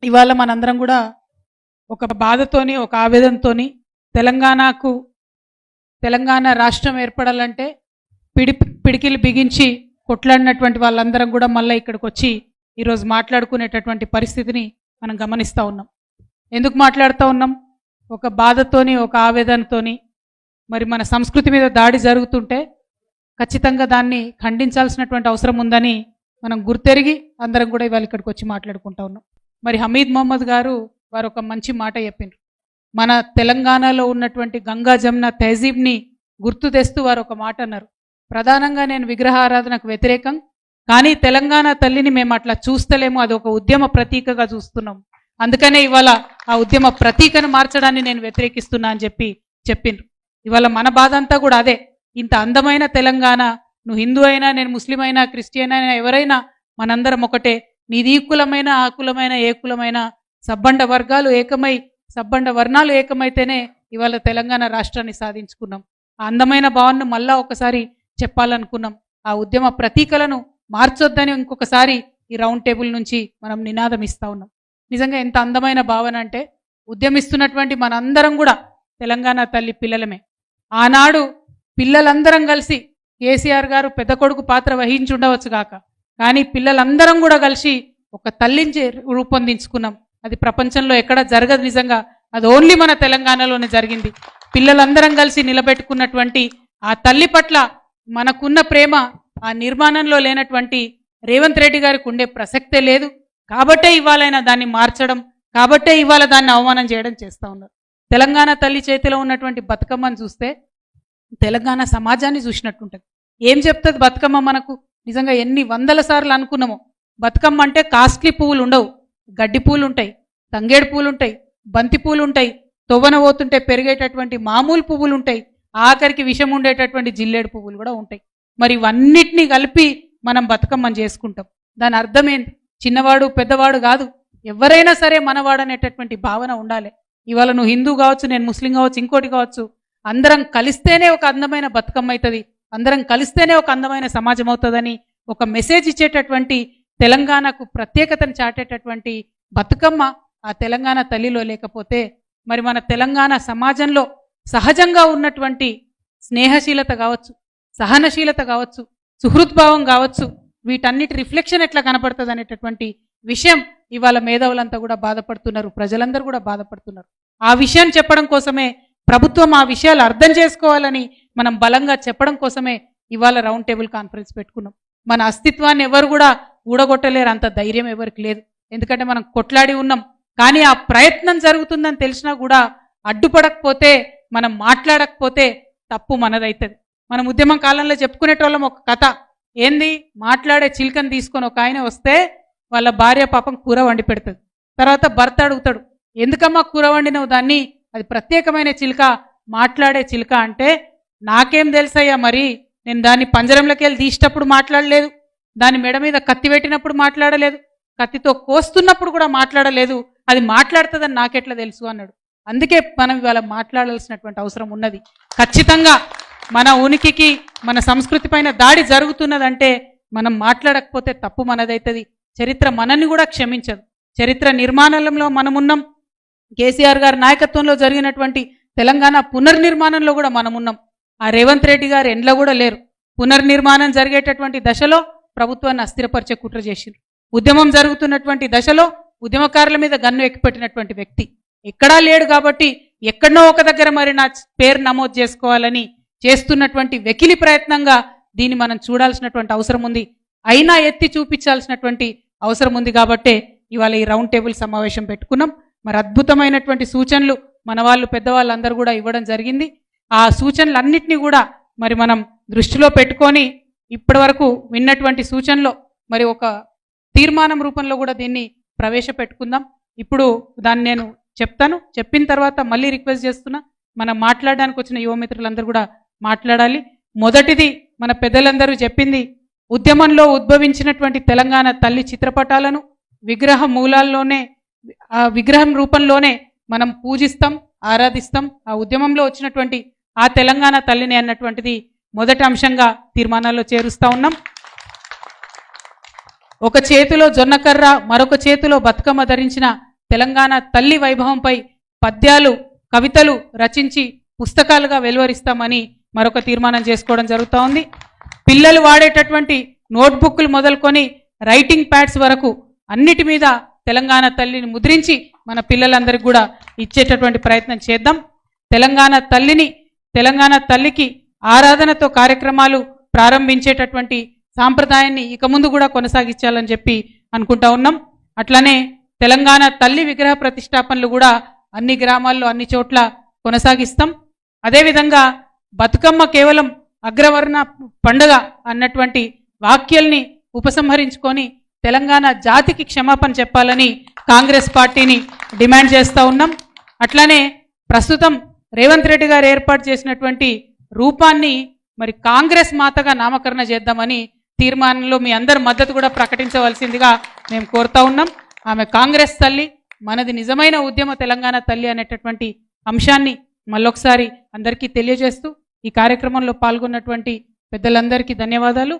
ఇవాళ మనందరం కూడా ఒక బాధతోని ఒక ఆవేదనతోని తెలంగాణ రాష్ట్రం ఏర్పడాలంటే పిడికిలు బిగించి కొట్లాడినటువంటి వాళ్ళందరం కూడా మళ్ళీ ఇక్కడికి వచ్చి ఈరోజు మాట్లాడుకునేటటువంటి పరిస్థితిని మనం గమనిస్తూ ఉన్నాం. ఎందుకు మాట్లాడుతూ ఉన్నాం? ఒక బాధతోని ఒక ఆవేదనతోని మరి మన సంస్కృతి మీద దాడి జరుగుతుంటే ఖచ్చితంగా దాన్ని ఖండించాల్సినటువంటి అవసరం ఉందని మనం గుర్తెరిగి అందరం కూడా ఇవాళ ఇక్కడికి వచ్చి మాట్లాడుకుంటా ఉన్నాం. మరి హమీద్ మొహమ్మద్ గారు వారు ఒక మంచి మాట చెప్పిండ్రు. మన తెలంగాణలో ఉన్నటువంటి గంగా జమున తహజీబ్ని గుర్తు తెస్తూ వారు ఒక మాట అన్నారు. ప్రధానంగా నేను విగ్రహారాధనకు వ్యతిరేకం, కానీ తెలంగాణ తల్లిని మేము అట్లా చూస్తలేము, అది ఒక ఉద్యమ ప్రతీకగా చూస్తున్నాం, అందుకనే ఇవాళ ఆ ఉద్యమ ప్రతీకను మార్చడాన్ని నేను వ్యతిరేకిస్తున్నా అని చెప్పిండ్రు. ఇవాళ మన బాధ అంతా కూడా అదే. ఇంత అందమైన తెలంగాణ, నువ్వు హిందూ అయినా నేను ముస్లిం అయినా క్రిస్టియన్ అయినా ఎవరైనా మనందరం ఒకటే. నీది ఈ కులమైన ఆ కులమైన ఏ కులమైన సబ్బండ వర్గాలు ఏకమై సబ్బండ వర్ణాలు ఏకమైతేనే ఇవాళ తెలంగాణ రాష్ట్రాన్ని సాధించుకున్నాం. ఆ అందమైన భావనను మళ్ళా ఒకసారి చెప్పాలనుకున్నాం. ఆ ఉద్యమ ప్రతీకలను మార్చొద్దని ఇంకొకసారి ఈ రౌండ్ టేబుల్ నుంచి మనం నినాదం ఇస్తా ఉన్నాం. నిజంగా ఎంత అందమైన భావన అంటే, ఉద్యమిస్తున్నటువంటి మనందరం కూడా తెలంగాణ తల్లి పిల్లలమే. ఆనాడు పిల్లలందరం కలిసి కేసీఆర్ గారు పెద్ద కొడుకు పాత్ర వహించి ఉండవచ్చు కాక, కానీ పిల్లలందరం కూడా కలిసి ఒక తల్లిని రూపొందించుకున్నాం. అది ప్రపంచంలో ఎక్కడ జరగదు. నిజంగా అది ఓన్లీ మన తెలంగాణలోనే జరిగింది. పిల్లలందరం కలిసి నిలబెట్టుకున్నటువంటి ఆ తల్లి పట్ల మనకున్న ప్రేమ ఆ నిర్మాణంలో లేనటువంటి రేవంత్ రెడ్డి గారికి ఉండే ప్రసక్తే లేదు. కాబట్టే ఇవాళైనా దాన్ని మార్చడం, కాబట్టే ఇవాళ దాన్ని అవమానం చేయడం చేస్తూ ఉన్నారు. తెలంగాణ తల్లి చేతిలో ఉన్నటువంటి బతుకమ్మను చూస్తే తెలంగాణ సమాజాన్ని చూసినట్టుంటుంది. ఏం చెప్తుంది బతుకమ్మ మనకు? నిజంగా ఎన్ని వందల సార్లు అనుకున్నామో, బతుకమ్మ అంటే కాస్ట్లీ పువ్వులు ఉండవు, గడ్డి పూలు ఉంటాయి, తంగేడు పూలు ఉంటాయి, బంతి పూలు ఉంటాయి, తొవ్వన పోతుంటే పెరిగేటటువంటి మామూలు పువ్వులు ఉంటాయి, ఆఖరికి విషం ఉండేటటువంటి జిల్లేడు పువ్వులు కూడా ఉంటాయి. మరి ఇవన్నిటినీ కలిపి మనం బతుకమ్మని చేసుకుంటాం. దాని అర్థమేంటి? చిన్నవాడు పెద్దవాడు కాదు, ఎవరైనా సరే మనవాడు అనేటటువంటి భావన ఉండాలి. ఇవాళ నువ్వు హిందూ కావచ్చు, నేను ముస్లిం కావచ్చు, ఇంకోటి కావచ్చు, అందరం కలిస్తేనే ఒక అందమైన బతుకమ్మ అవుతుంది, అందరం కలిస్తేనే ఒక అందమైన సమాజం అవుతుందని ఒక మెసేజ్ ఇచ్చేటటువంటి, తెలంగాణకు ప్రత్యేకతను చాటేటటువంటి బతుకమ్మ ఆ తెలంగాణ తల్లిలో లేకపోతే మరి మన తెలంగాణ సమాజంలో సహజంగా ఉన్నటువంటి స్నేహశీలత కావచ్చు, సహనశీలత కావచ్చు, సుహృద్భావం కావచ్చు, వీటన్నిటి రిఫ్లెక్షన్ ఎట్లా కనపడుతుంది అనేటటువంటి విషయం ఇవాళ మేధావులంతా కూడా బాధపడుతున్నారు, ప్రజలందరూ కూడా బాధపడుతున్నారు. ఆ విషయాన్ని చెప్పడం కోసమే ప్రభుత్వం ఆ విషయాలు అర్థం చేసుకోవాలని మనం బలంగా చెప్పడం కోసమే ఇవాళ రౌండ్ టేబుల్ కాన్ఫరెన్స్ పెట్టుకున్నాం. మన అస్తిత్వాన్ని ఎవరు కూడా ఊడగొట్టలేరు, అంత ధైర్యం ఎవరికి లేదు. ఎందుకంటే మనం కొట్లాడి ఉన్నాం. కానీ ఆ ప్రయత్నం జరుగుతుందని తెలిసినా కూడా అడ్డుపడకపోతే, మనం మాట్లాడకపోతే తప్పు మనదైతుంది. మనం ఉద్యమం కాలంలో చెప్పుకునేటోళ్ళం ఒక కథ. ఏంది? మాట్లాడే చిలుకని తీసుకొని ఒక ఆయన వస్తే వాళ్ళ భార్య పాపం కూర వండి పెడుతుంది. తర్వాత భర్త అడుగుతాడు, ఎందుకమ్మా కూర వండినవు దాన్ని? అది ప్రత్యేకమైన చిలుక, మాట్లాడే చిలుక అంటే, నాకేం తెలుసయ్యా, మరి నేను దాన్ని పంజరంలోకి వెళ్ళి తీసేటప్పుడు మాట్లాడలేదు, దాని మెడ మీద కత్తి పెట్టినప్పుడు మాట్లాడలేదు, కత్తితో కోస్తున్నప్పుడు కూడా మాట్లాడలేదు, అది మాట్లాడుతుందని నాకెట్లా తెలుసు అన్నాడు. అందుకే మనం ఇవాళ మాట్లాడాల్సినటువంటి అవసరం ఉన్నది. ఖచ్చితంగా మన ఉనికికి మన సంస్కృతి పైన దాడి జరుగుతున్నదంటే మనం మాట్లాడకపోతే తప్పు మనదైతుంది. చరిత్ర మనల్ని కూడా క్షమించదు. చరిత్ర నిర్మాణంలో మనమున్నాం. కేసీఆర్ గారి నాయకత్వంలో జరిగినటువంటి తెలంగాణ పునర్నిర్మాణంలో కూడా మనమున్నాం. ఆ రేవంత్ రెడ్డి గారు ఎండ్లో కూడా లేరు. పునర్నిర్మాణం జరిగేటటువంటి దశలో ప్రభుత్వాన్ని అస్థిరపరిచే కుట్ర చేసిండ్రు. ఉద్యమం జరుగుతున్నటువంటి దశలో ఉద్యమకారుల మీద గన్ను ఎక్కిపెట్టినటువంటి వ్యక్తి ఎక్కడా లేడు. కాబట్టి ఎక్కడనో ఒక దగ్గర మరి నా పేరు నమోదు చేసుకోవాలని చేస్తున్నటువంటి వెకిలి ప్రయత్నంగా దీన్ని మనం చూడాల్సినటువంటి అవసరం ఉంది, అయినా ఎత్తి చూపించాల్సినటువంటి అవసరం ఉంది. కాబట్టే ఇవాళ ఈ రౌండ్ టేబుల్ సమావేశం పెట్టుకున్నాం. మరి అద్భుతమైనటువంటి సూచనలు మన వాళ్ళు పెద్దవాళ్ళు అందరూ కూడా ఇవ్వడం జరిగింది. ఆ సూచనలన్నింటినీ కూడా మరి మనం దృష్టిలో పెట్టుకొని ఇప్పటి వరకు విన్నటువంటి సూచనలో మరి ఒక తీర్మానం రూపంలో కూడా దీన్ని ప్రవేశపెట్టుకుందాం. ఇప్పుడు దాన్ని నేను చెప్తాను. చెప్పిన తర్వాత మళ్ళీ రిక్వెస్ట్ చేస్తున్నా, మనం మాట్లాడడానికి వచ్చిన యువమిత్రులందరూ కూడా మాట్లాడాలి. మొదటిది మన పెద్దలందరూ చెప్పింది, ఉద్యమంలో ఉద్భవించినటువంటి తెలంగాణ తల్లి చిత్రపటాలను విగ్రహం రూపంలోనే మనం పూజిస్తాం, ఆరాధిస్తాం. ఆ ఉద్యమంలో వచ్చినటువంటి ఆ తెలంగాణ తల్లిని అన్నటువంటిది మొదటి అంశంగా తీర్మానాల్లో చేరుస్తా ఉన్నాం. ఒక చేతిలో జొన్నకర్ర, మరొక చేతిలో బతుకమ్మ ధరించిన తెలంగాణ తల్లి వైభవంపై పద్యాలు కవితలు రచించి పుస్తకాలుగా వెలువరిస్తామని మరొక తీర్మానం చేసుకోవడం జరుగుతూ ఉంది. పిల్లలు వాడేటటువంటి నోట్బుక్లు మొదలుకొని రైటింగ్ ప్యాడ్స్ వరకు అన్నిటి మీద తెలంగాణ తల్లిని ముద్రించి మన పిల్లలందరికీ కూడా ఇచ్చేటటువంటి ప్రయత్నం చేద్దాం. తెలంగాణ తల్లికి ఆరాధనతో కార్యక్రమాలు ప్రారంభించేటటువంటి సాంప్రదాయాన్ని ఇక ముందు కూడా కొనసాగించాలని చెప్పి అనుకుంటా ఉన్నాం. అట్లనే తెలంగాణ తల్లి విగ్రహ ప్రతిష్టాపనలు కూడా అన్ని గ్రామాల్లో అన్ని చోట్ల కొనసాగిస్తాం. అదేవిధంగా బతుకమ్మ కేవలం అగ్రవర్ణ పండుగ అన్నటువంటి వాక్యాల్ని ఉపసంహరించుకొని తెలంగాణ జాతికి క్షమాపణ చెప్పాలని కాంగ్రెస్ పార్టీని డిమాండ్ చేస్తూ ఉన్నాం. అట్లనే ప్రస్తుతం రేవంత్ రెడ్డి గారు ఏర్పాటు చేసినటువంటి రూపాన్ని మరి కాంగ్రెస్ మాతగా నామకరణ చేద్దామని తీర్మానంలో మీ అందరి మద్దతు కూడా ప్రకటించవలసిందిగా మేము కోరుతా ఉన్నాం. ఆమె కాంగ్రెస్ తల్లి, మనది నిజమైన ఉద్యమ తెలంగాణ తల్లి అనేటటువంటి అంశాన్ని మళ్ళొకసారి అందరికీ తెలియజేస్తూ ఈ కార్యక్రమంలో పాల్గొన్నటువంటి పెద్దలందరికీ ధన్యవాదాలు.